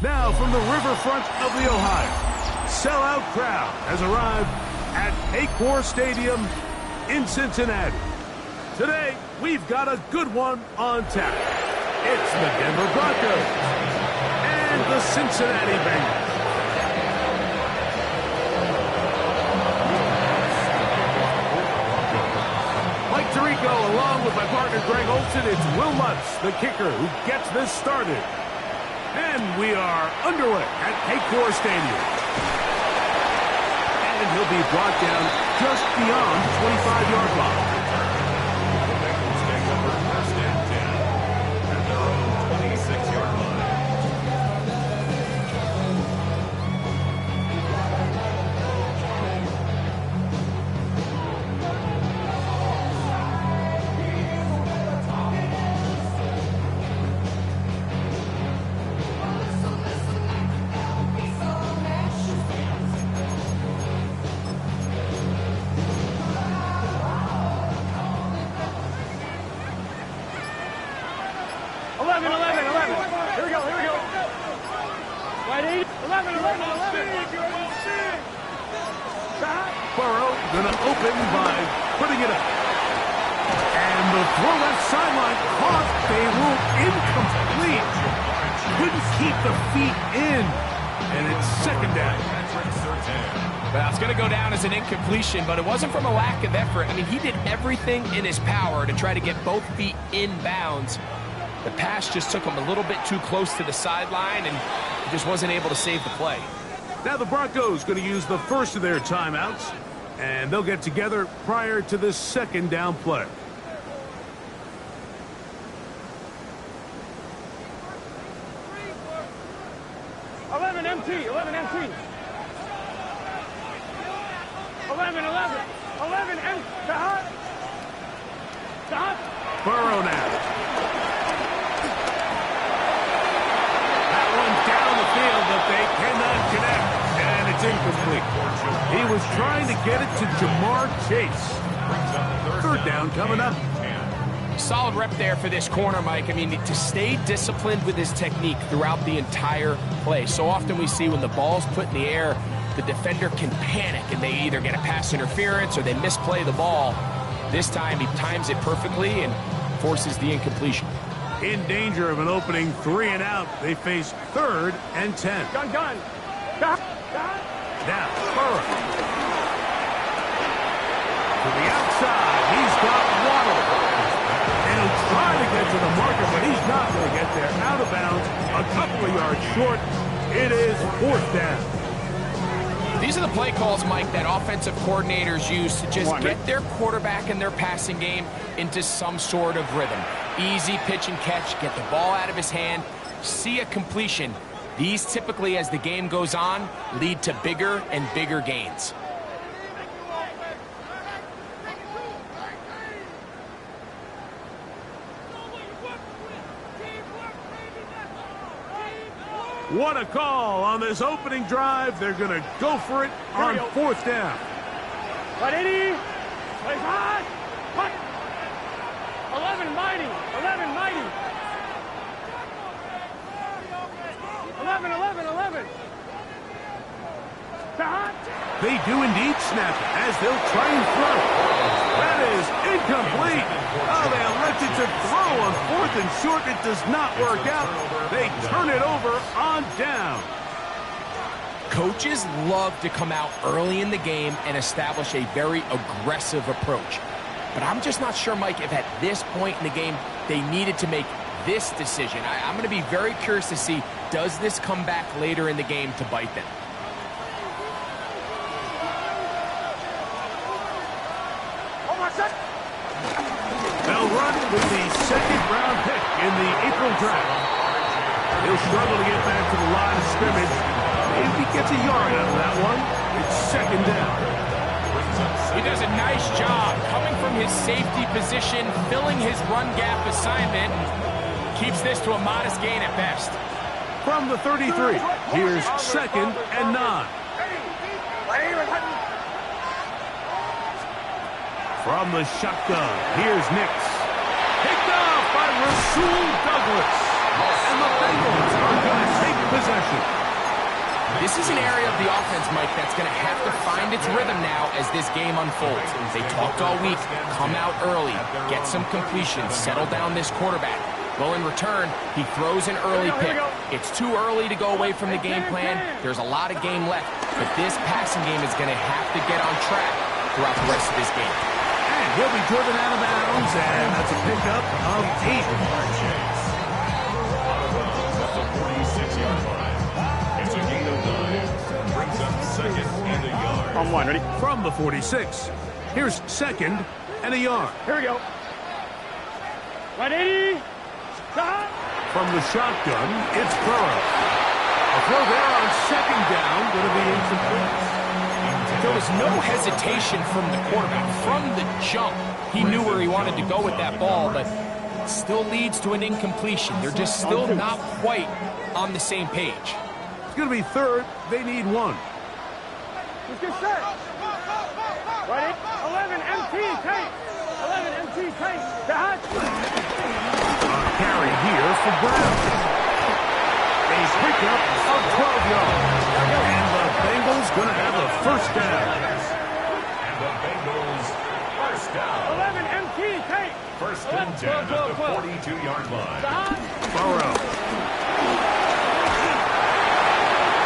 Now from the riverfront of the Ohio, sellout crowd has arrived at Paycor Stadium in Cincinnati. Today, we've got a good one on tap. It's the Denver Broncos and the Cincinnati Bengals. Mike Tirico, along with my partner Greg Olson, it's Will Lutz, the kicker, who gets this started. And we are underway at Paycor Stadium. And he'll be brought down just beyond the 25-yard line. The Bengals take over first and 10 at their own 26-yard line. Burrow going to open by putting it up. And the throw left sideline caught Beirut incomplete. Couldn't keep the feet in. And it's second down. Well, it's going to go down as an incompletion, but it wasn't from a lack of effort. I mean, he did everything in his power to try to get both feet in bounds. The pass just took him a little bit too close to the sideline, and he just wasn't able to save the play. Now the Broncos going to use the first of their timeouts, and they'll get together prior to the second down play. MT. 11 MT. 11 M. Stop. Burrow now. That one down the field, but they cannot connect, and it's incomplete. He was trying to get it to Jamar Chase. Third down coming up. Solid rep there for this corner, Mike. I mean, to stay disciplined with his technique throughout the entire play. So often we see when the ball's put in the air, the defender can panic, and they either get a pass interference or they misplay the ball. This time he times it perfectly and forces the incompletion. In danger of an opening 3 and out, they face 3rd and 10. Gun. Now, Burrow. To the outside, he's got Waddle. And he'll try to get to the marker, but he's not going to get there. Out of bounds, a couple of yards short. It is 4th down. These are the play calls, Mike, that offensive coordinators use to just get their quarterback and their passing game into some sort of rhythm. Easy pitch and catch, get the ball out of his hand, see a completion. These typically, as the game goes on, lead to bigger and bigger gains. What a call on this opening drive. They're going to go for it on 4th down. 180. 25. 11 mighty. 11. They do indeed snap it as they'll try and throw. That is incomplete. Oh, they elected to throw on 4th and short. It does not work out. They turn it over on down. Coaches love to come out early in the game and establish a very aggressive approach. But I'm just not sure, Mike, if at this point in the game they needed to make this decision. I'm going to be very curious to see, does this come back later in the game to bite them? They'll run with the 2nd-round pick in the April draft. He'll struggle to get back to the line of scrimmage. If he gets a yard out of that one, it's 2nd down. He does a nice job coming from his safety position, filling his run gap assignment, keeps this to a modest gain at best. From the 33, here's 2nd and 9. From the shotgun, here's Nix. Picked off by Rasul Douglas. And the Bengals are going to take possession. This is an area of the offense, Mike, that's going to have to find its rhythm now as this game unfolds. They talked all week, come out early, get some completions, settle down this quarterback. Well, in return, he throws an early pick. It's too early to go away from the game plan. There's a lot of game left, but this passing game is going to have to get on track throughout the rest of this game. And he'll be driven out of bounds, and that's a pickup of 8. Second and a yard. On one, ready? From the 46, here's second and a yard. Here we go. 180. Stop. From the shotgun, it's Burrow. A throw there on second down, going to be incomplete. There was no hesitation from the quarterback. From the jump, he knew where he wanted to go with that ball, but still leads to an incompletion. They're just still not quite on the same page. It's going to be third. They need one. Let's get set. Ready? 11 MT tight. 11 MT tight. Dot. Carry here for Brown. A pickup of 12 yards. And the Bengals going to have a first down. And the Bengals first down. 11 MT tight. First and 10 at the 42-yard line. Dot. Burrow.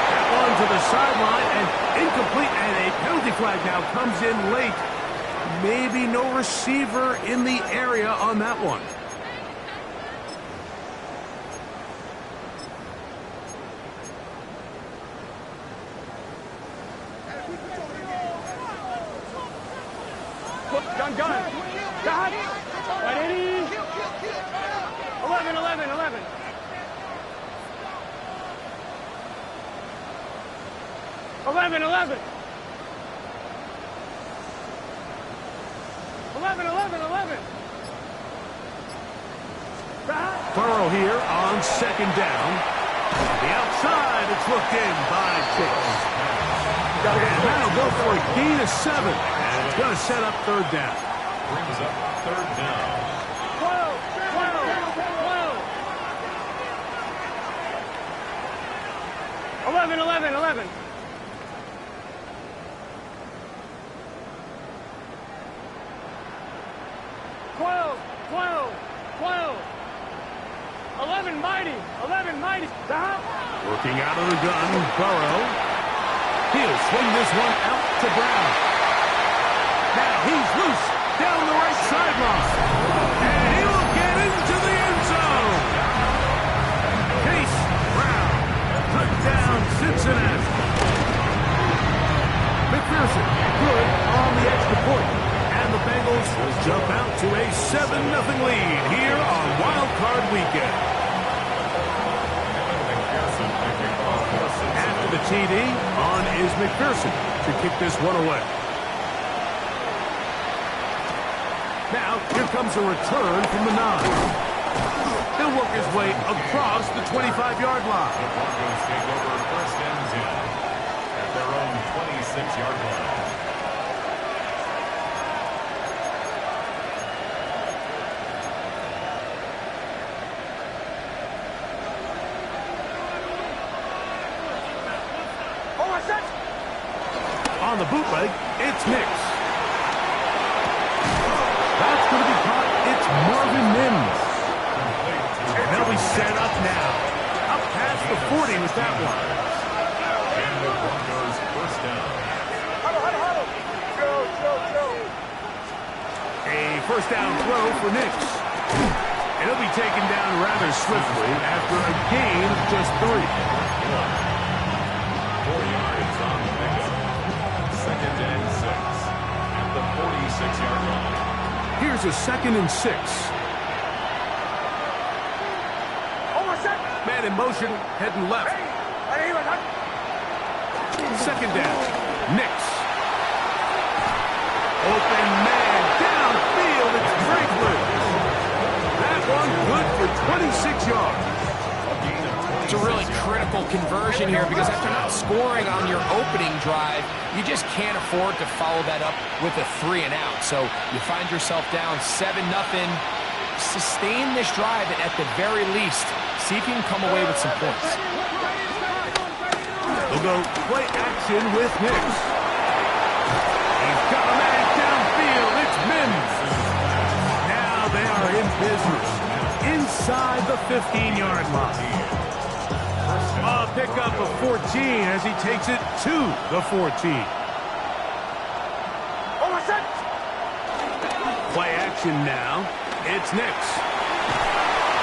That one to the sideline and incomplete. And a penalty flag now comes in late. Maybe no receiver in the area on that one. Gun. Dot. 180. 11. 11. 11. Burrow here on second down. The outside, it's looked in by Chase. And that'll go for a gain of 7. And it's going to set up third down. Brings up third down. 12. 11. 11 mighty. Stop. Working out of the gun, Burrow. He'll swing this one out to Brown. Now he's loose down the right sideline. And he will get into the end zone. Chase Brown. Touchdown, Cincinnati. McPherson good on the extra point. And the Bengals will jump out to a 7-0 lead here on Wild Card Weekend. After the TD, on is McPherson to kick this one away. Now, here comes a return from the 9. He'll work his way across the 25-yard line. The Broncos take over first and 10 at their own 26-yard line. On the bootleg, it's Nix. That's going to be caught. It's Marvin Mims. And they'll be set up now. Up past the 40 with that one. And the Broncos first down. A first down throw for Nix. And he'll be taken down rather swiftly after a gain of just 3. 4 yards on the pickup. Second and 6 at the 46-yard line. Here's a 2nd and 6. Man in motion, heading left. Second down. Nix. Open man downfield. It's Franklin. That one good for 26 yards. It's a really critical conversion here because after not scoring on your opening drive, you just can't afford to follow that up with a 3 and out. So you find yourself down 7-0. Sustain this drive and at the very least, see if you can come away with some points. They'll go play action with Nix. He's got a man downfield. It's Mims. Now they are in business inside the 15-yard line. A pickup of 14 as he takes it to the 14. Play action now. It's Nix.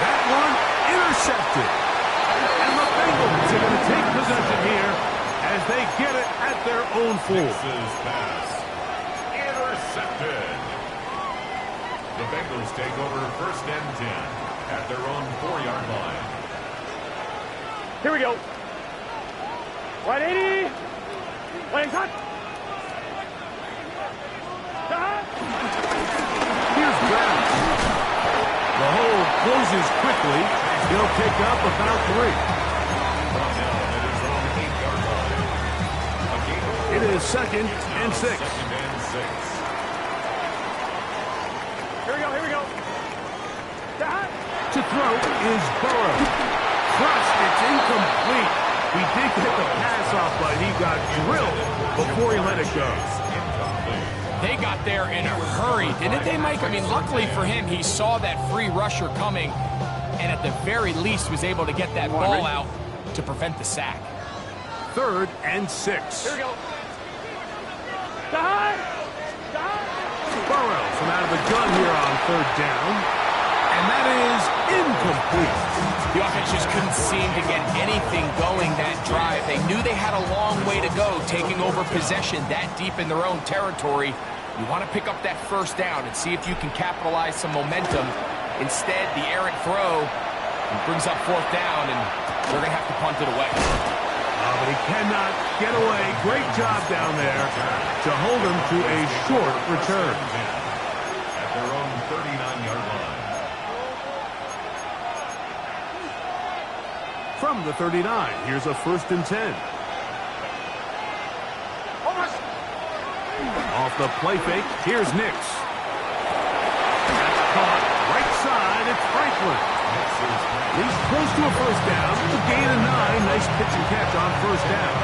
That one intercepted. And the Bengals are going to take possession here as they get it at their own 4. Nix's pass intercepted. The Bengals take over first and 10 at their own 4-yard line. Here we go. 180. Playing cut. Here's Brown. The hole closes quickly. He'll pick up about 3. It is second and 6. Here we go. To throw is Burrow. Crushed, it's incomplete. He did get the pass off, but he got drilled before he let it go. They got there in a hurry, didn't they, Mike? I mean, luckily for him, he saw that free rusher coming, and at the very least was able to get that ball out to prevent the sack. 3rd and 6. Here we go. Burrow from out of the gun here on 3rd down. And that is incomplete. The offense just couldn't seem to get anything going that drive. They knew they had a long way to go, taking over possession that deep in their own territory. You want to pick up that first down and see if you can capitalize some momentum. Instead, the errant throw brings up 4th down, and they're going to have to punt it away. Oh, but he cannot get away. Great job down there to hold him to a short return. At their own 39-yard line. From the 39, here's a 1st and 10. Off the play fake, here's Nix. That's caught right side, it's Franklin. He's close to a 1st down, a gain of 9. Nice pitch and catch on 1st down.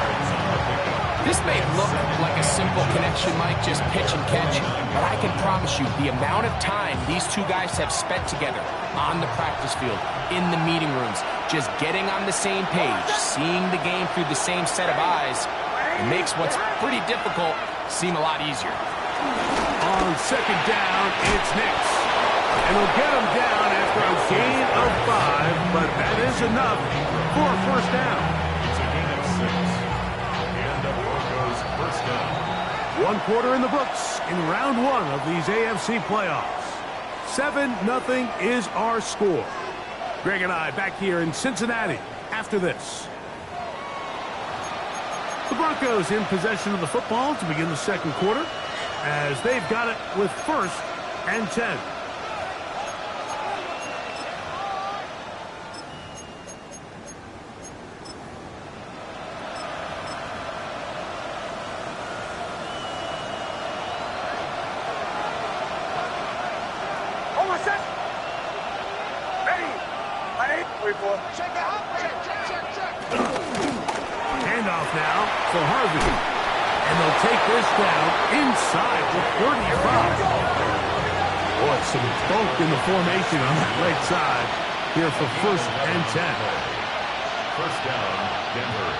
This may look like a simple connection, Mike, just pitch and catch, but I can promise you the amount of time these two guys have spent together on the practice field, in the meeting rooms, just getting on the same page, seeing the game through the same set of eyes, it makes what's pretty difficult seem a lot easier. On 2nd down, it's Nix. And he'll get him down after a gain of 5, but that is enough for a 1st down. It's a gain of 6. And the Broncos first down. 1 quarter in the books in round 1 of these AFC playoffs. 7-0 is our score. Greg and I back here in Cincinnati after this. The Broncos in possession of the football to begin the 2nd quarter as they've got it with 1st and 10. Handoff now for Harvey. And they'll take this down inside the 35. Boy, some bulk in the formation on that right side here for 1st and 10. First down, Denver.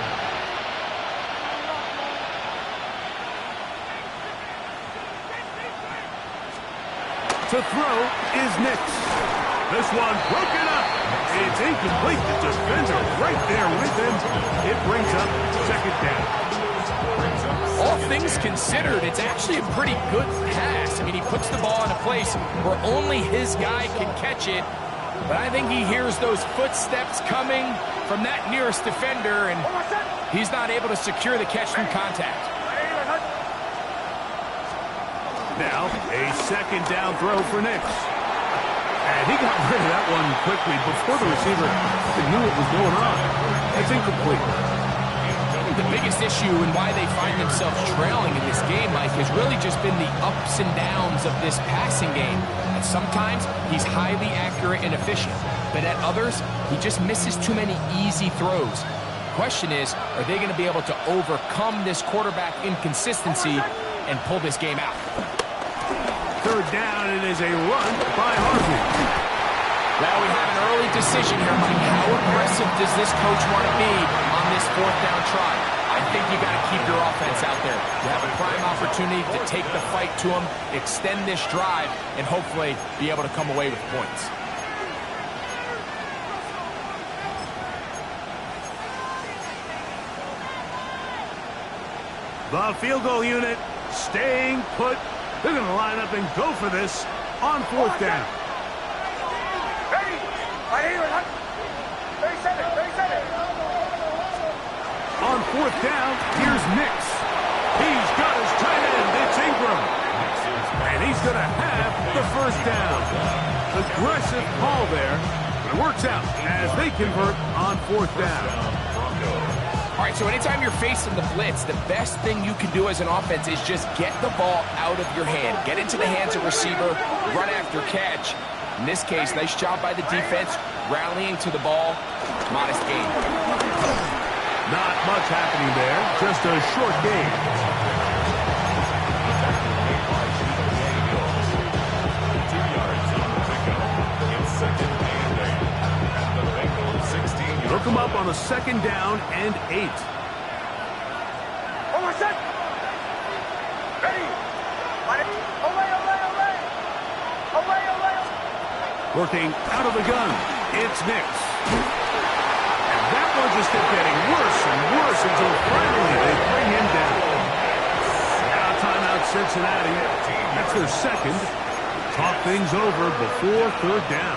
To throw is Nix. This one broken up. It's incomplete. The defender right there with him. It brings up 2nd down. All things considered, it's actually a pretty good pass. I mean, he puts the ball in a place where only his guy can catch it. But I think he hears those footsteps coming from that nearest defender, and he's not able to secure the catch through contact. Now, a 2nd down throw for Nix. And he got rid of that one quickly before the receiver knew what was going on. That's incomplete. The biggest issue and why they find themselves trailing in this game, Mike, has really just been the ups and downs of this passing game. And sometimes he's highly accurate and efficient, but at others, he just misses too many easy throws. question is, are they going to be able to overcome this quarterback inconsistency and pull this game out? Third down, it is a run by Harvey. Well, we have an early decision here, Mike. How aggressive does this coach want to be on this fourth down try? I think you got to keep your offense out there. You have a prime opportunity to take the fight to them, extend this drive, and hopefully be able to come away with points. The field goal unit staying put. They're going to line up and go for this on fourth down. Ready? Right here. 37. On fourth down, here's Nix. He's got his tight end. It's Ingram. And he's going to have the first down. Aggressive call there. But it works out as they convert on fourth down. All right, so anytime you're facing the blitz, the best thing you can do as an offense is just get the ball out of your hand. Get into the hands of receiver, run after catch. In this case, nice job by the defense, rallying to the ball. Modest gain. Not much happening there, just a short game. Look him up on a second down and 8. Over set. Ready. Away. Working out of the gun, it's Nix. And that one just kept getting worse and worse until finally they bring him down. Now timeout Cincinnati. That's their second. Talk things over before third down.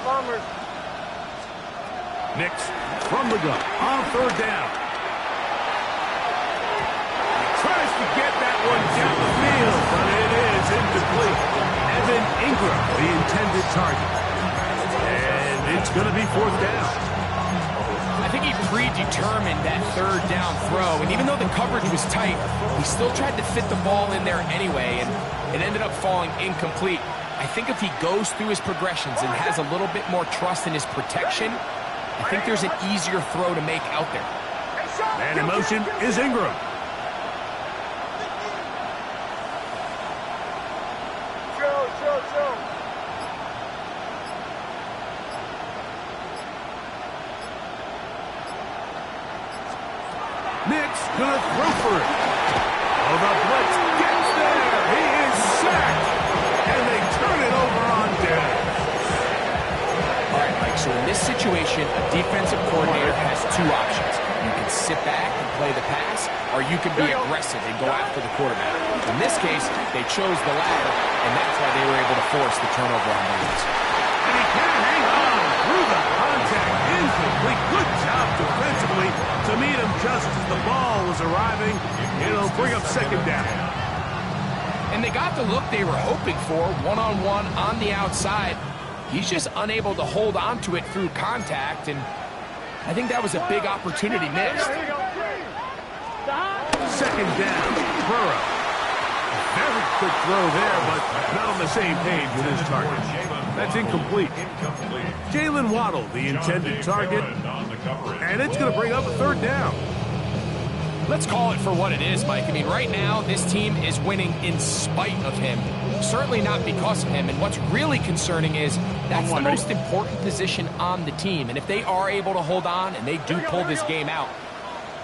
Bombers. Nix from the gun on third down. Tries to get that one down the field, but it is incomplete. Evan Ingram, the intended target. And it's going to be fourth down. I think he predetermined that third down throw, and even though the coverage was tight, he still tried to fit the ball in there anyway, and it ended up falling incomplete. I think if he goes through his progressions and has a little bit more trust in his protection, I think there's an easier throw to make out there. And in motion is Ingram. Chill. Nix gonna throw for it. Oh, the blitz gets there. He is sacked. And they turn it over on down. All right, Mike, so in this situation, a defensive coordinator has two options. You can sit back and play the pass, or you can be aggressive and go after the quarterback. In this case, they chose the latter, and that's why they were able to force the turnover on downs. And he can't hang on through the contact. Incomplete. Good job defensively to meet him just as the ball was arriving. It'll bring up second down. And they got the look they were hoping for, one-on-one on the outside. He's just unable to hold on to it through contact, and I think that was a big opportunity missed. Second down, Burrow. Very quick throw there, but not on the same page with his target. That's incomplete. Jalen Waddle, the intended target, and it's going to bring up a third down. Let's call it for what it is, Mike. I mean, right now, this team is winning in spite of him. Certainly not because of him. And what's really concerning is that's the most important position on the team. And if they are able to hold on and they do pull this game out,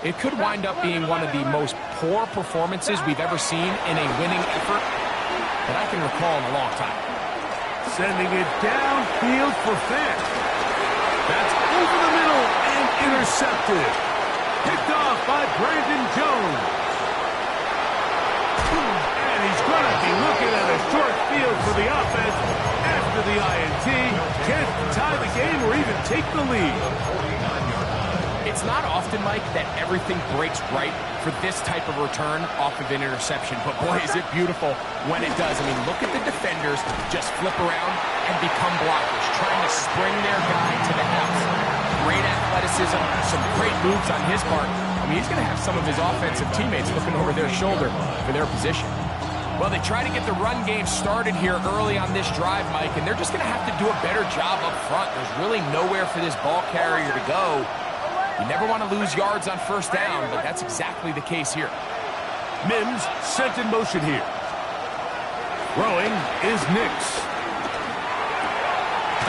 it could wind up being one of the most poor performances we've ever seen in a winning effort that I can recall in a long time. Sending it downfield for Fant. That's over the middle and intercepted. Picked off by Brandon Jones. And he's going to be looking at a short field for the offense after the INT. Can't tie the game or even take the lead. It's not often, Mike, that everything breaks right for this type of return off of an interception. But, boy, is it beautiful when it does. I mean, look at the defenders just flip around and become blockers, trying to spring their guy to the house. Great athleticism, some great moves on his part. I mean, he's going to have some of his offensive teammates looking over their shoulder for their position. Well, they try to get the run game started here early on this drive, Mike, and they're just going to have to do a better job up front. There's really nowhere for this ball carrier to go. You never want to lose yards on first down, but that's exactly the case here. Mims sent in motion here. Throwing is Nix.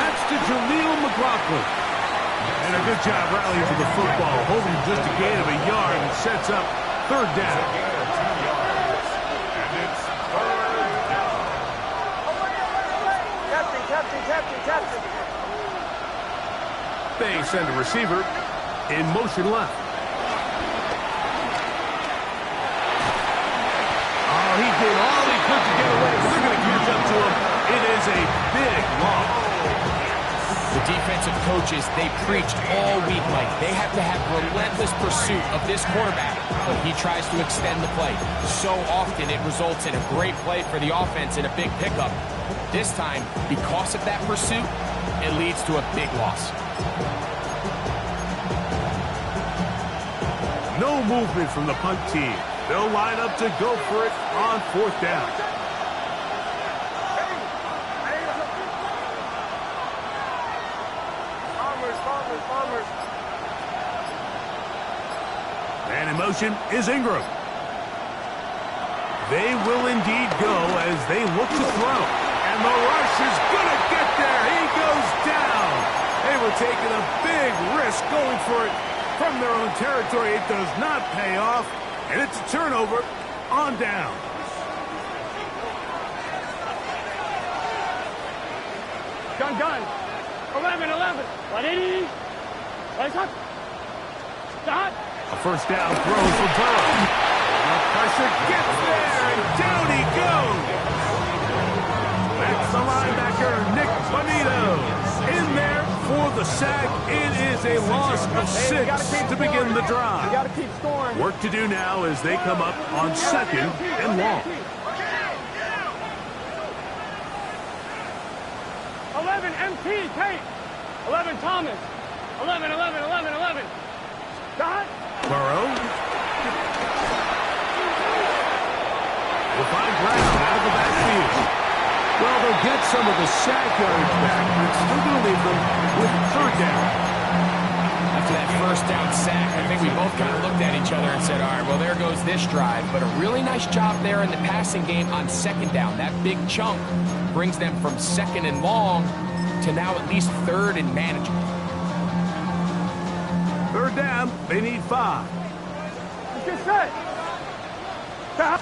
That's to Jaleel McLaughlin. And a good job rallying to the football, holding just a gain of a yard and sets up third down. Captain. They send a receiver in motion left. Oh, he did all he could to get away. They're going to catch up to him. It is a big loss. The defensive coaches, they preached all week, Mike. They have to have relentless pursuit of this quarterback when he tries to extend the play. So often it results in a great play for the offense and a big pickup. This time, because of that pursuit, it leads to a big loss. No movement from the punt team. They'll line up to go for it on fourth down. Farmers. Man in motion is Ingram. They will indeed go as they look to throw. And the rush is going to get there. He goes down. They were taking a big risk going for it from their own territory. It does not pay off. And it's a turnover on down. Gun. 11. 180. Lights up. Stop. A first down throw for Burrow. The pressure gets there, and down he goes. That's the linebacker, Nick Bonito. In there for the sack. It is a loss of 6 to begin the drive. You got to keep scoring. Work to do now as they come up on second and long. 11 MT, Tate. 11 Thomas. 11. Dot. Burrow. Will find ground out of the backfield. Well, they'll get some of the sack yards back, but it's still going to leave them with third down. After that first down sack, I think we both kind of looked at each other and said, all right, well, there goes this drive. But a really nice job there in the passing game on second down. That big chunk brings them from second and long to now at least third and manageable. Third down, they need 5. Get set. Stop.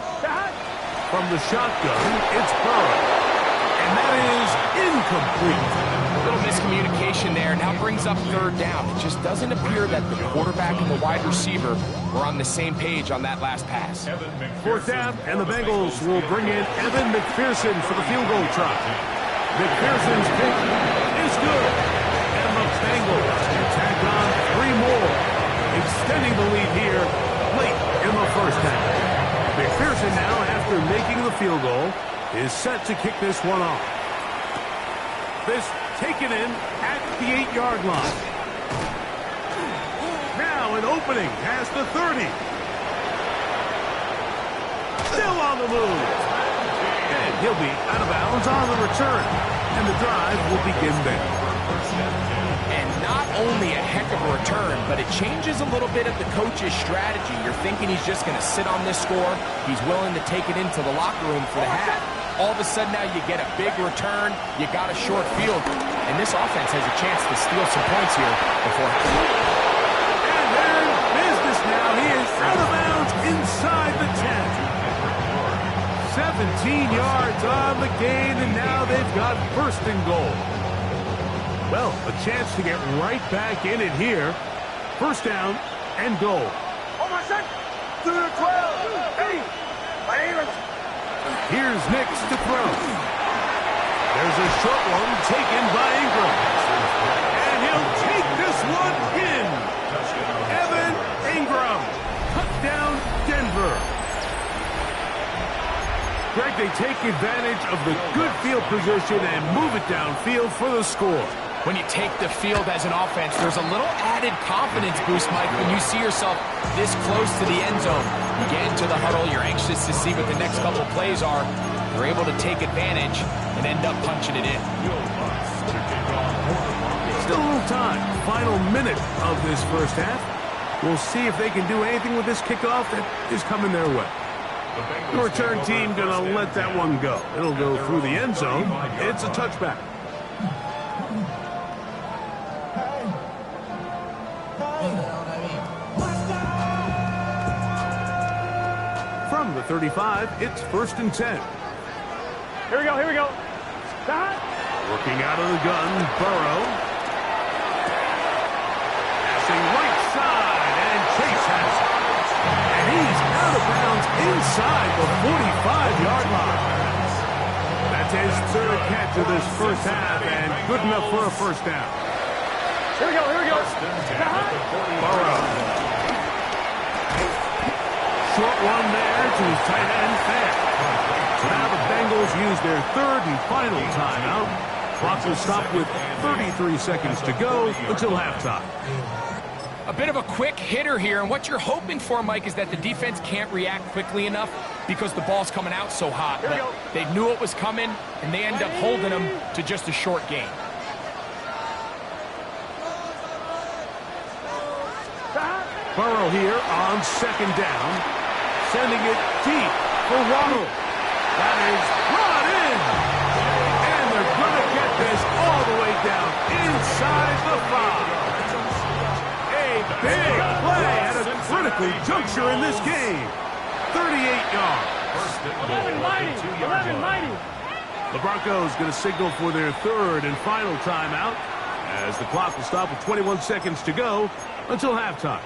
From the shotgun, it's Burrow. And that is incomplete. A little miscommunication there. Now brings up third down. It just doesn't appear that the quarterback and the wide receiver were on the same page on that last pass. Fourth down, and the Bengals will bring in Evan McPherson for the field goal try. McPherson's kick is good. And the Bengals tack on 3 more, extending the lead here late in the first half. McPherson now, after making the field goal, is set to kick this one off. This taken in at the 8-yard line. Now an opening past the 30. Still on the move. And he'll be out of bounds on the return. And the drive will begin there. And not only a heck of a return, but it changes a little bit of the coach's strategy. You're thinking he's just going to sit on this score. He's willing to take it into the locker room for the half. All of a sudden now you get a big return. You got a short field. And this offense has a chance to steal some points here before half. And they're in business now. He is out of bounds inside the 10. 17 yards on the gain, and now they've got first and goal. Well, a chance to get right back in it here. First down and goal. Hold on, set. To the 12. 8. Here's Nix to throw. There's a short one taken by Ingram. And he'll take this one in. they take advantage of the good field position and move it downfield for the score. When you take the field as an offense, there's a little added confidence boost, Mike, when you see yourself this close to the end zone. You get into the huddle, you're anxious to see what the next couple plays are. You're able to take advantage and end up punching it in. Still a little time. Final minute of this first half. We'll see if they can do anything with this kickoff that is coming their way. The return team going to let that one go. It'll go through the end zone. It's a touchback. From the 35, it's 1st and 10. Here we go, here we go. Stop. Working out of the gun, Burrow. Passing right side, and Chase has it. And he's out of bounds inside the 45-yard line. That's his 3rd catch of this first half, and good enough for a first down. Here we go, here we go. Burrow. Short one there to his tight end, Fair. So now the Bengals use their 3rd and final timeout. Clock will stop with 33 seconds to go until halftime. A bit of a quick hitter here, and what you're hoping for, Mike, is that the defense can't react quickly enough because the ball's coming out so hot. But they knew it was coming, and they end up holding them to just a short gain. Burrow here on 2nd down, sending it deep for Waddle. That is brought in, and they're going to get this all the way down inside the 5. A big play at a critical juncture in this game. 38 yards. 11 mighty. The Broncos going to signal for their 3rd and final timeout as the clock will stop with 21 seconds to go until halftime.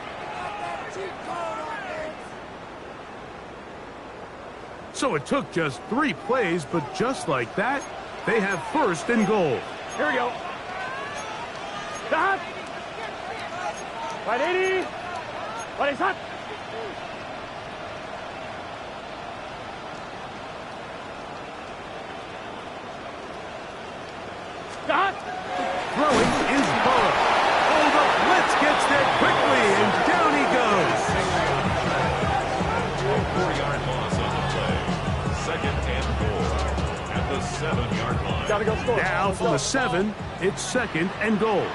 So it took just 3 plays, but just like that, they have 1st and goal. Here we go. Stop. Right 80. Right stop. Stop. Throwing is Burrow. Oh, the blitz gets there quickly, and down he goes. 4-yard loss on the play. 2nd and goal at the 7-yard line. Gotta go score. Now from the 7, it's 2nd and goal.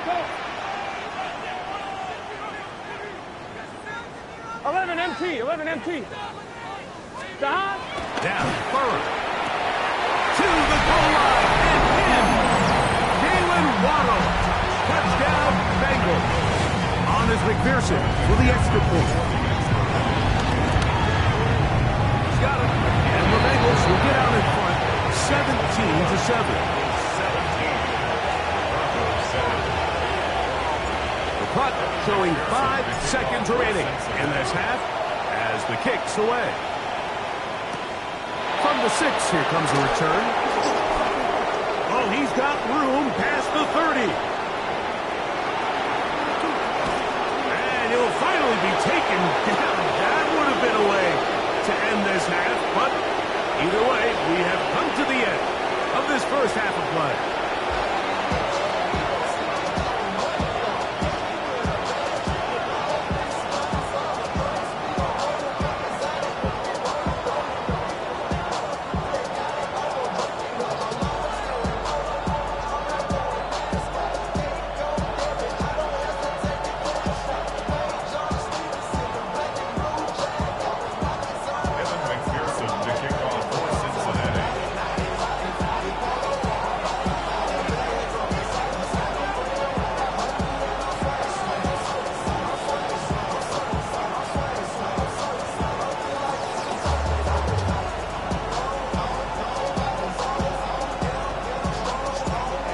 Go. 11 empty. Stop. Now Burrow to the goal line and in. Jalen Waddle. Touchdown Bengals. On is McPherson for the extra point. He's got it. And the Bengals will get out in front 17-7. The clock showing 5 seconds remaining in this half as the kick's away. From the 6, here comes a return. Oh, he's got room past the 30. And he'll finally be taken down. That would have been a way to end this half, but either way, we have come to the end of this first half of play.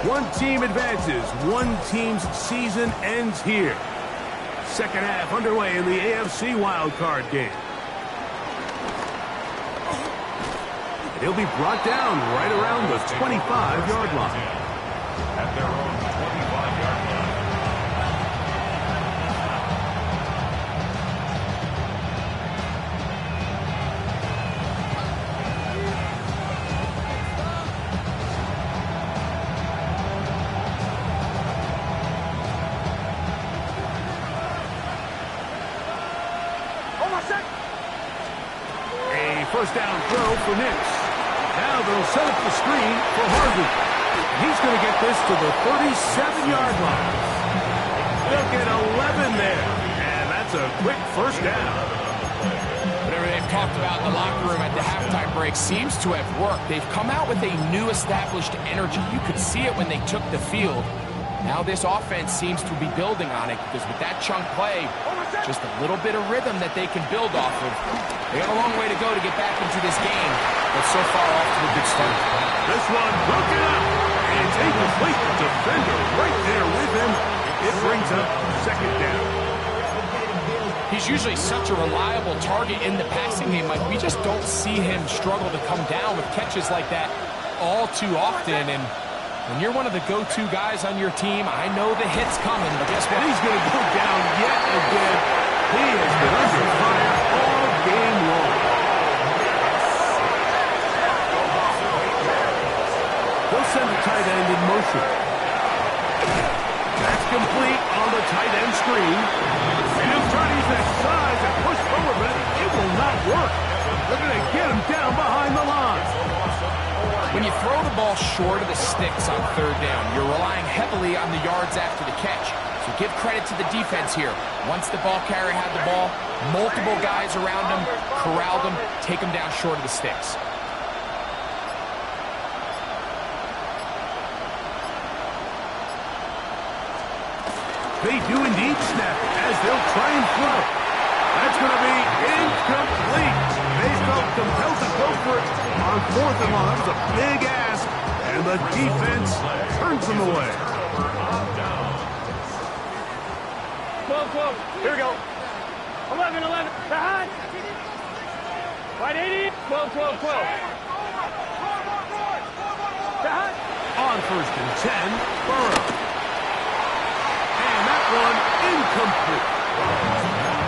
One team advances. One team's season ends here. Second half underway in the AFC wildcard game. He'll be brought down right around the 25-yard line. At their own 25-yard line. A first down throw for Nix. Now they'll set up the screen for Harvey. He's going to get this to the 37-yard line. They'll get 11 there, and that's a quick first down. Whatever they've talked about in the locker room at the halftime break seems to have worked. They've come out with a new established energy. You could see it when they took the field. Now this offense seems to be building on it because with that chunk play, just a little bit of rhythm that they can build off of. They got a long way to go to get back into this game, but so far off to a good start. This one broken up. And it's incomplete. Defender right there with him. It brings up second down. He's usually such a reliable target in the passing game. Like, we just don't see him struggle to come down with catches like that all too often. And when you're one of the go-to guys on your team, I know the hit's coming, but guess what? And he's going to go down yet again. He has been under fire all game long. They'll send the tight end in motion. That's complete on the tight end screen. And he'll try to use that size and push forward, but it will not work. They're going to get him down behind the line. When you throw the ball short of the sticks on third down, you're relying heavily on the yards after the catch. So give credit to the defense here. Once the ball carrier had the ball, multiple guys around him, corralled him, take him down short of the sticks. They do indeed snap it as they'll try and throw. That's going to be incomplete. They felt compelled to go for it on fourth and long. That was a big ask, and the defense turns them away. 12. Here we go. 11. Behind. Right 80. 12. Behind. On first and 10, Burrow. One incomplete.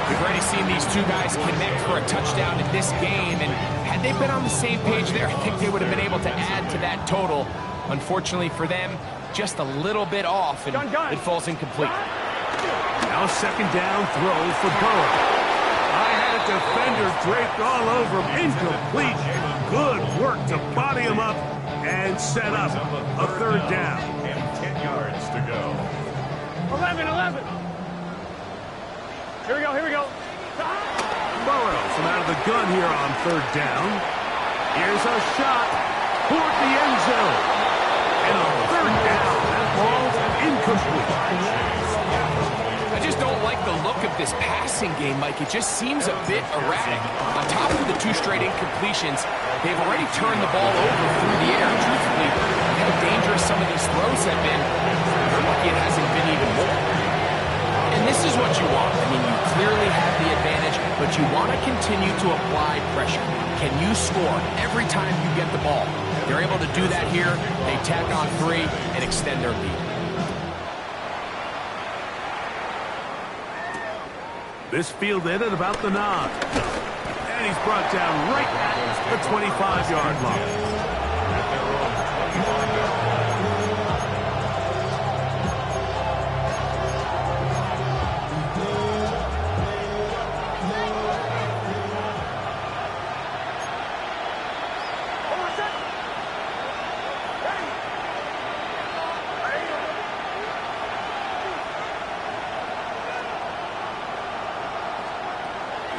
We've already seen these two guys connect for a touchdown in this game, and had they been on the same page there, I think they would have been able to add to that total. Unfortunately for them, just a little bit off, and it falls incomplete. Now second down throw for Burrow. I had a defender draped all over him. Incomplete. Good work to body him up and set up a third down. And 10 yards to go. 11. Here we go. Burrows from out of the gun here on third down. Here's a shot toward the end zone. And a third down. That ball's incomplete. I just don't like the look of this passing game, Mike. It just seems a bit erratic. On top of the two straight incompletions, they've already turned the ball over through the air. Truthfully, how dangerous some of these throws have been. They're lucky it hasn't been even more. And this is what you want. I mean, you clearly have the advantage, but you want to continue to apply pressure. Can you score every time you get the ball? They're able to do that here. They tack on 3 and extend their lead. This fielded at about the 9. And he's brought down right at the 25-yard line.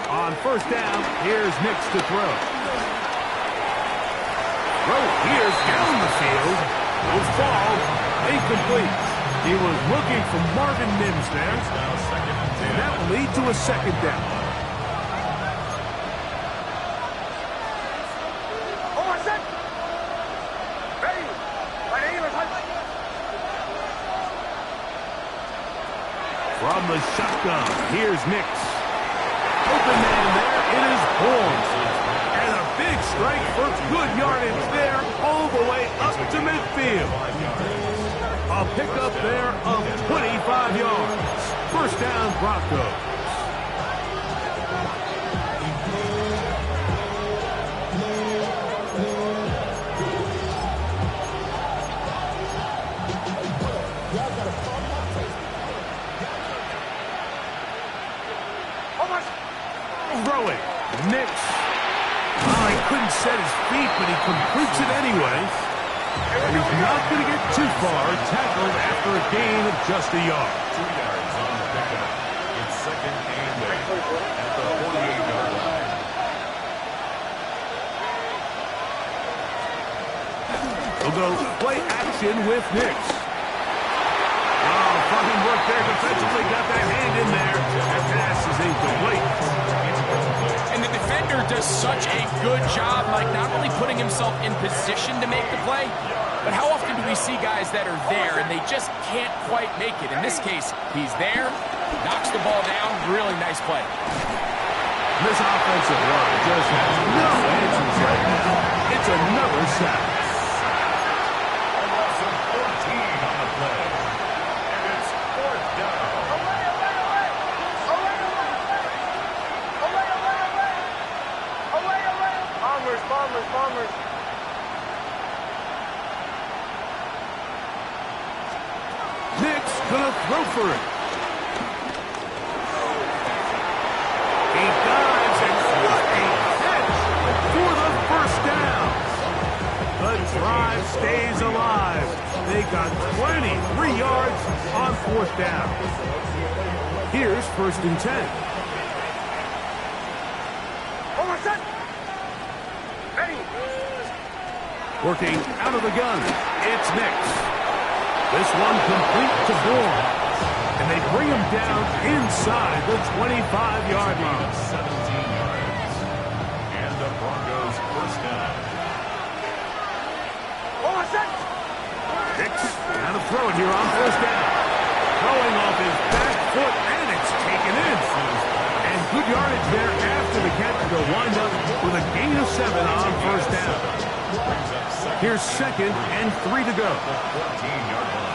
On first down, here's Nix to throw. Throw here's down the field. No fall. Incomplete. He was looking for Marvin Mims there. And that will lead to a second down. From the shotgun, here's Nix. Open man there, it is Bourne. And a big strike for good yardage there, all the way up to midfield. A pickup there of 25 yards. First down, Broncos. throwing. Nix. Oh, he couldn't set his feet, but he completes it anyway. And he's not going to get too far. Tackled after a gain of just a yard. 2 yards on the pickup. It's second and 8 at the 48-yard line. We'll go play action with Nix. Oh, fine work there defensively. Got that hand in there. That pass is incomplete. And the defender does such a good job, like not only putting himself in position to make the play, but how often do we see guys that are there and they just can't quite make it? In this case, he's there, knocks the ball down, really nice play. This offensive line just has no answers right now. It's another sack. Bombers. Nix gonna throw for it. He dives, and what a catch for the first down. The drive stays alive. They got 23 yards on 4th down. Here's 1st and 10. Working out of the gun, it's Nix. This one complete to Bourne. And they bring him down inside the 25-yard line. 17 yards. And the Broncos first down. Nix now to throw it here on 1st down. Throwing off his back foot, and it's taken in. And good yardage there after the catch to wind up with a gain of 7 on 1st down. Here's 2nd and 3 to go. 14-yard line.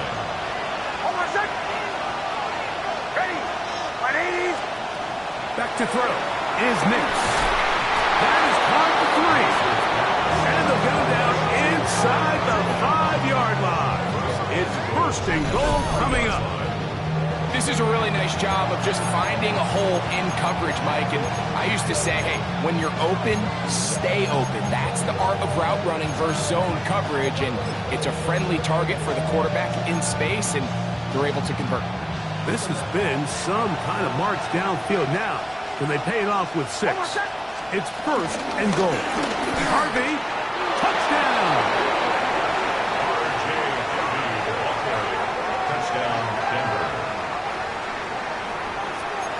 Back to throw is Nix. That is caught for 3. And they'll get him down inside the 5-yard line. It's 1st and goal coming up. This is a really nice job of just finding a hole in coverage, Mike. And I used to say, hey, when you're open, stay open. That's the art of route running versus zone coverage. And it's a friendly target for the quarterback in space, and they're able to convert. This has been some kind of march downfield now. Can they pay it off with 6? It's 1st and goal. Harvey, touchdown. Touchdown, Denver.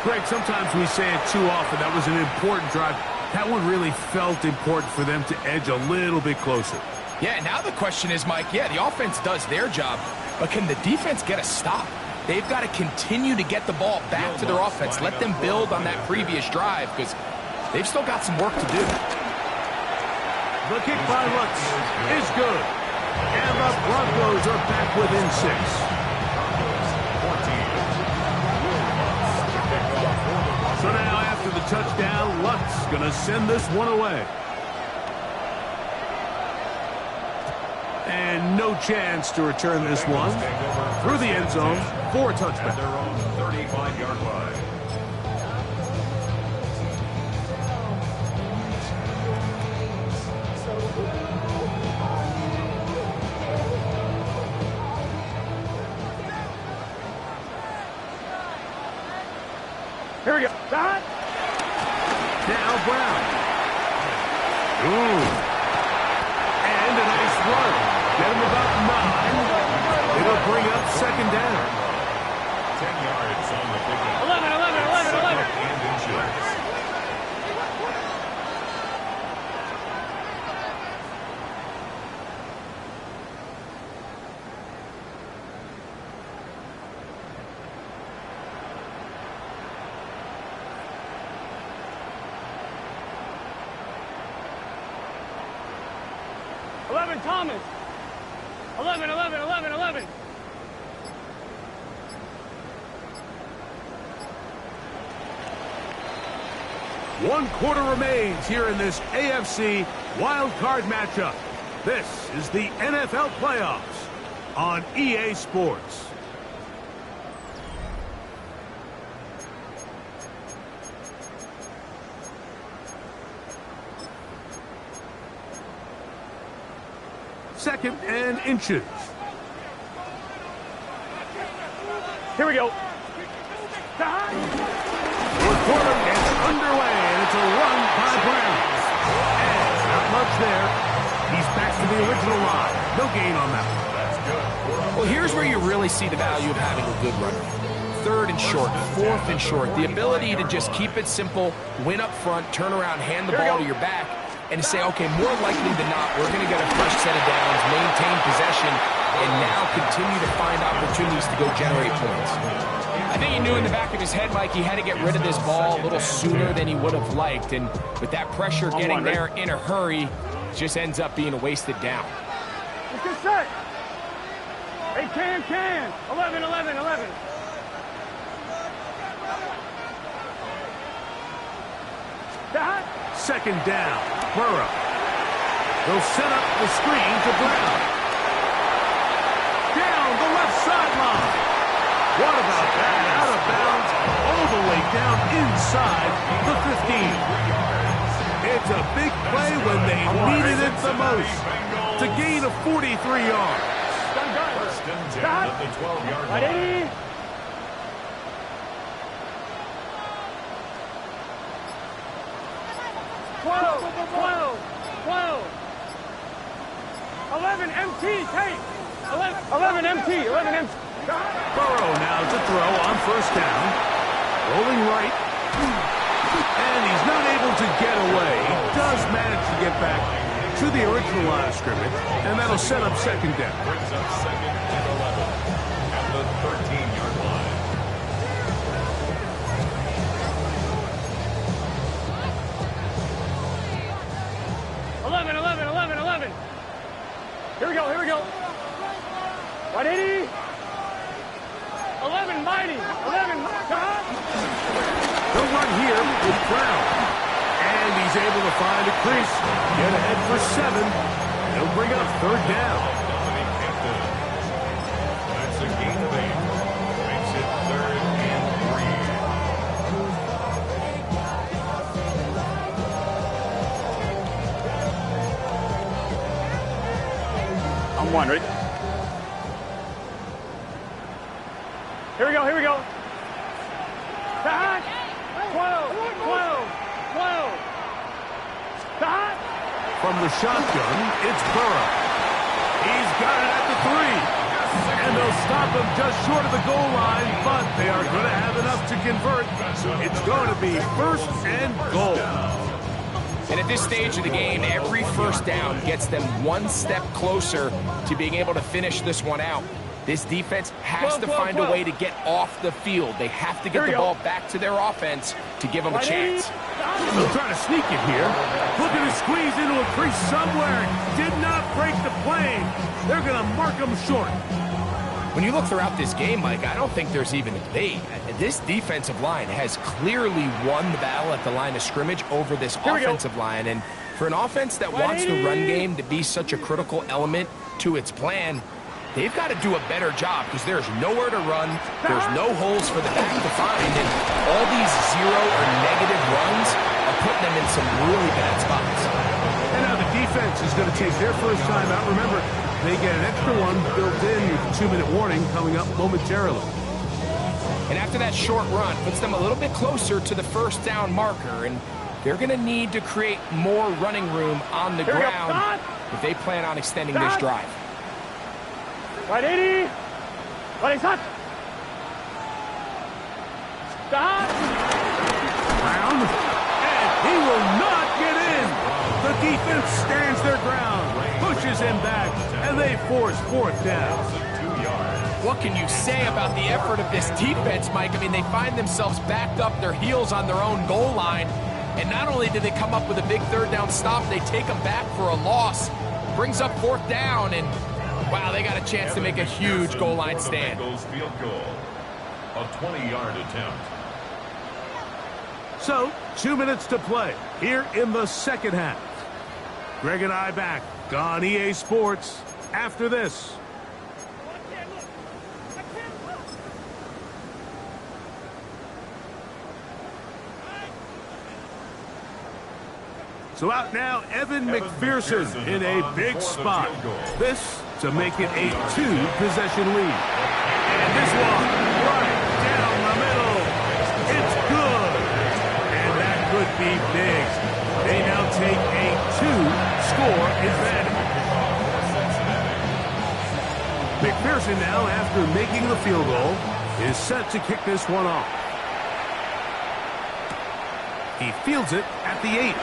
Greg, sometimes we say it too often. That was an important drive. That one really felt important for them to edge a little bit closer. Yeah, now the question is, Mike, the offense does their job, but can the defense get a stop? They've got to continue to get the ball back to their offense. Let them build on that previous drive because they've still got some work to do. The kick by Lutz is good. And the Broncos are back within 6. So now after the touchdown, Lutz going to send this one away. And no chance to return this one through the end zone for a touchback. At their own 35-yard line. Here we go. Now Brown. Ooh. And a nice run. Get him about 9. It'll bring up 2nd down. 10 yards on the pickup. 11. And insurance. Thomas. 11. One quarter remains here in this AFC wild card matchup. This is the NFL playoffs on EA Sports. 2nd and inches. Here we go. Fourth quarter gets underway, and it's a run by Brown. And not much there. He's back to the original line. No gain on that one. That's good. Well, here's where you really see the value of having a good runner. 3rd and short, 4th and short. The ability to just keep it simple, win up front, turn around, hand the ball to your back, and to say, okay, more likely than not, we're going to get a fresh set of downs, maintain possession, and now continue to find opportunities to go generate points. I think he knew in the back of his head, Mike, he had to get rid of this ball a little sooner than he would have liked, and with that pressure getting there in a hurry, it just ends up being a wasted down. Let's get set. Hey, can. 11. 2nd down. Burrow. They'll set up the screen to Brown. Down the left sideline. What about that? Out of bounds, all the way down inside the 15. It's a big play when they needed it the most. To gain of 43 yards. First and 10 at the 12-yard line. Ready? Twelve. 11 MT, Tate. 11 MT. Burrow now to throw on 1st down. Rolling right. And he's not able to get away. He does manage to get back to the original line of scrimmage, and that'll set up 2nd down. Brings up 2nd and 11 at the 13-yard line. Here we go. 180. 11 mighty. 11. They'll run here with Brown. And he's able to find a crease. Get ahead for 7. They'll bring up 3rd down. Dominic Hampton. That's a gain of 8. Makes it 3rd and 3. I'm one, right? Here we go. 12. From the shotgun, it's Burrow. He's got it at the 3. And they'll stop him just short of the goal line, but they are going to have enough to convert. It's going to be 1st and goal. And at this stage of the game, every 1st down gets them one step closer to being able to finish this one out. This defense has to find a way to get off the field. They have to get the ball back to their offense to give them a chance. They'll try to sneak it here. Looking to squeeze into a crease somewhere. Did not break the plane. They're going to mark them short. When you look throughout this game, Mike, I don't think there's even a debate. This defensive line has clearly won the battle at the line of scrimmage over this offensive line. And for an offense that wants the run game to be such a critical element to its plan, they've got to do a better job because there's nowhere to run. There's no holes for the back to find. And all these 0 or negative runs are putting them in some really bad spots. And now the defense is going to take their first time out. Remember, they get an extra one built in with a 2-minute warning coming up momentarily. And after that short run, puts them a little bit closer to the 1st down marker. And they're going to need to create more running room on the ground if they plan on extending this drive. 180. Ready, set. Stop. Brown. And he will not get in. The defense stands their ground, pushes him back, and they force 4th down. 2 yards. What can you say about the effort of this defense, Mike? I mean, they find themselves backed up their heels on their own goal line. And not only do they come up with a big 3rd down stop, they take them back for a loss. Brings up 4th down, and wow, they got a chance to make a huge goal line stand. Field goal. A 20-yard attempt. So, 2 minutes to play here in the 2nd half. Greg and I back on EA Sports after this. So out now, Evan McPherson in a big spot. This to make it a 2-possession lead. And this one, right down the middle. It's good. And that could be big. They now take a 2-score advantage. McPherson now, after making the field goal, is set to kick this one off. He fields it at the 8.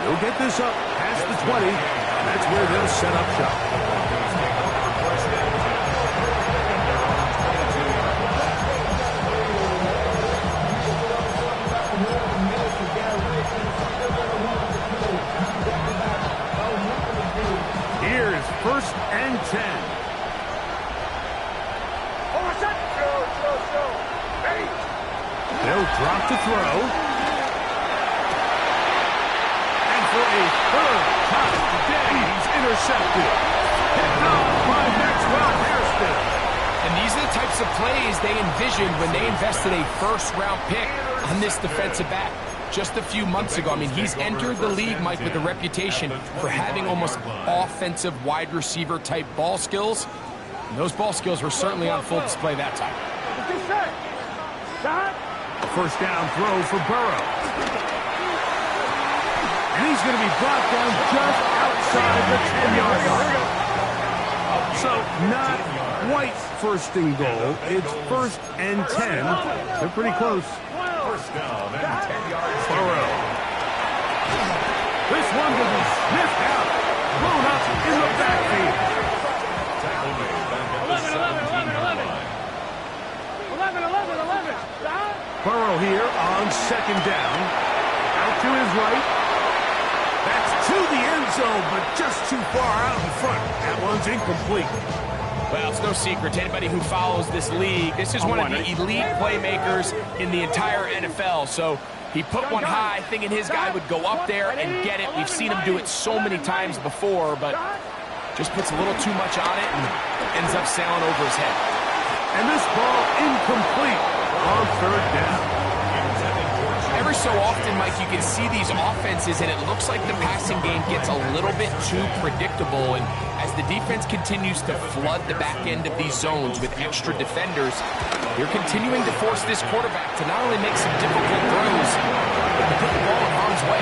He'll get this up past the 20. That's where they'll set up shop. Here's 1st and 10. They'll drop to throw. And for a 3rd time today, he's intercepted. Picked off by Maxwell Hairston. And these are the types of plays they envisioned when they invested a 1st-round pick on this defensive back just a few months ago. I mean, he's entered the league, Mike, with a reputation for having almost offensive wide receiver type ball skills. And those ball skills were certainly on full display that time. A 1st down throw for Burrow. And he's going to be brought down just outside the 10-yard line. So not quite 1st and goal. It's 1st and 10. They're pretty close. 1st down and 10 yards. Burrow. This one will be sniffed out. Blown up in the backfield. Tackle made back at the 17-yard line. 11. Burrow here on 2nd down. Out to his right. That's to the end zone, but just too far out in front. That one's incomplete. Well, it's no secret to anybody who follows this league. This is one of the elite playmakers in the entire NFL. So he put one high, thinking his guy would go up there and get it. We've seen him do it so many times before, but just puts a little too much on it and ends up sailing over his head. And this ball incomplete on 3rd down. Every so often, Mike, you can see these offenses, and it looks like the passing game gets a little bit too predictable. And as the defense continues to flood the back end of these zones with extra defenders, they're continuing to force this quarterback to not only make some difficult throws, but to put the ball in harm's way.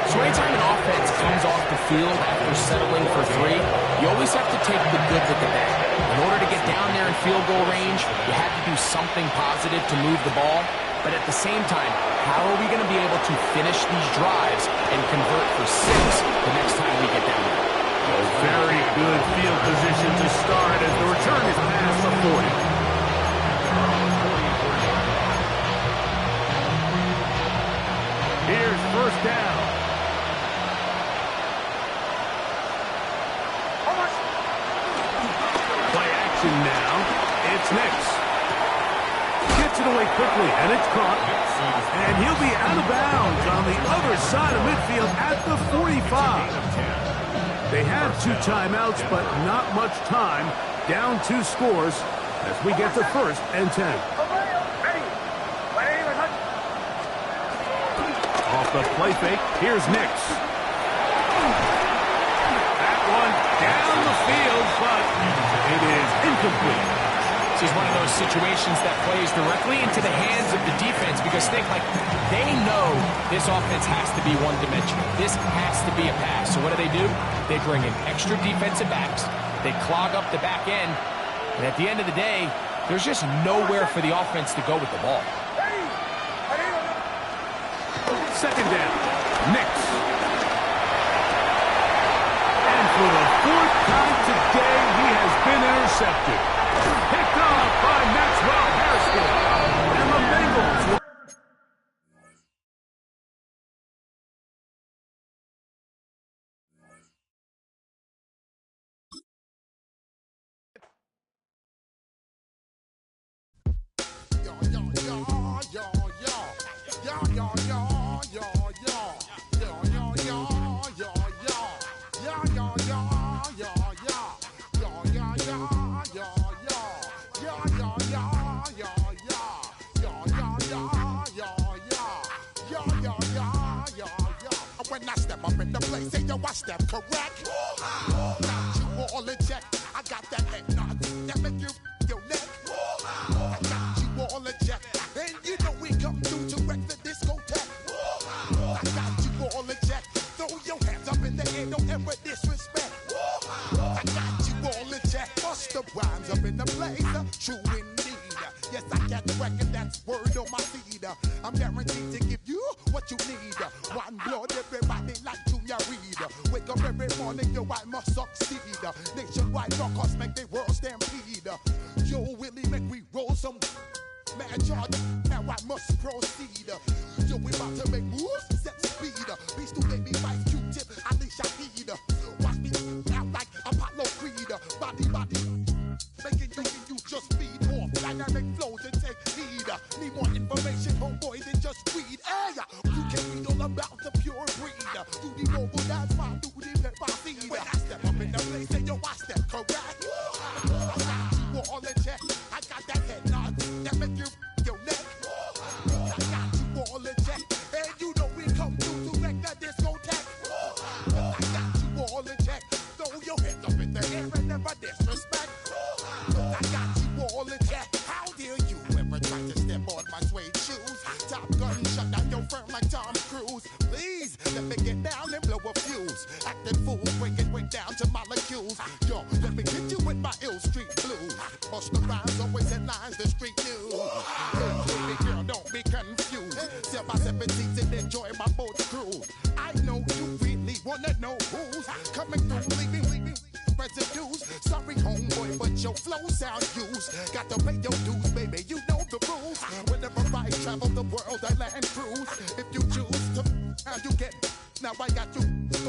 So anytime an offense comes off the field after settling for 3, you always have to take the good with the bad. In order to get down there in field goal range, you have to do something positive to move the ball. But at the same time, how are we going to be able to finish these drives and convert for 6 the next time we get down there? A very good field position to start as the return is past the 40. Here's 1st down. Play action now. It's Nix. Gets it away quickly, and it's caught. And he'll be out of bounds on the other side of midfield at the 45. They have 2 timeouts, but not much time. Down 2 scores as we get to 1st and 10. Off the play fake, here's Nix. That one down the field, but it is incomplete. This is one of those situations that plays directly into the hands of the defense because they know this offense has to be one-dimensional. This has to be a pass. So what do? They bring in extra defensive backs. They clog up the back end. And at the end of the day, there's just nowhere for the offense to go with the ball. 2nd down. Nix. And for the 4th time today, he has been intercepted. Picked off by Maxwell Hairston. And the Bengals will... yeah. up in the place, say yo, I step correct. Got you all in check. I got that head nod that make you your neck. I got you all in check, and you know we come through to wreck the discotheque. I got you all in check. Throw your hands up in the air, don't ever disrespect. I got you all in check. Bust the rhymes up in the blazer, true indeed. Yes, I got the record, that's word on my feed. I'm guaranteed to give you what you need. One blood, everybody like Junior Reed. Wake up every morning, yo, I must succeed. Nationwide rockers make the world stampede. Yo, Willie, make we roll some mad charge. Now I must proceed. Yo, we about to make moves, set speed. Beast to baby, Vice Q-tip, Ali Shaheed. Watch me out like Apollo Creed. Body, making you just feed off dynamic flows and take heed. Need more information, homeboy, than just weed. Hey, you can read all about the pure breed. Do the mobile dance, my duty, pepper seed. When I step up in the place, say yo, I step correct. I got you all in check. I got that head nod that make you your neck. I got you all in check, and you know we come through to wreck the discotheque. I got you all in check. Throw your hands up in the air and never disrespect. I got you all in check. How dare you ever try to step on my suede shoes? Top Gun shut down your firm like Tom Cruise. Please let me get down and blow a fuse. Acting fool, breaking way down to molecules. Yo, let me hit you with my ill street blues. Bust the rhymes, always headlines the street news. Baby girl, don't be confused. Sell my 17s and enjoy my boat cruise. I know you really wanna know who's coming through, leaving residues. Sorry, homeboy, but your flow sound used. Got to pay your dues, baby, you know the rules. Whenever I travel the world, I land cruise. If you choose to, how you get. Now I got you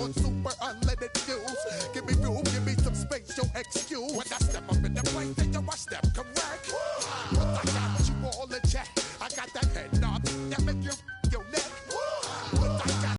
on super unleaded fuel.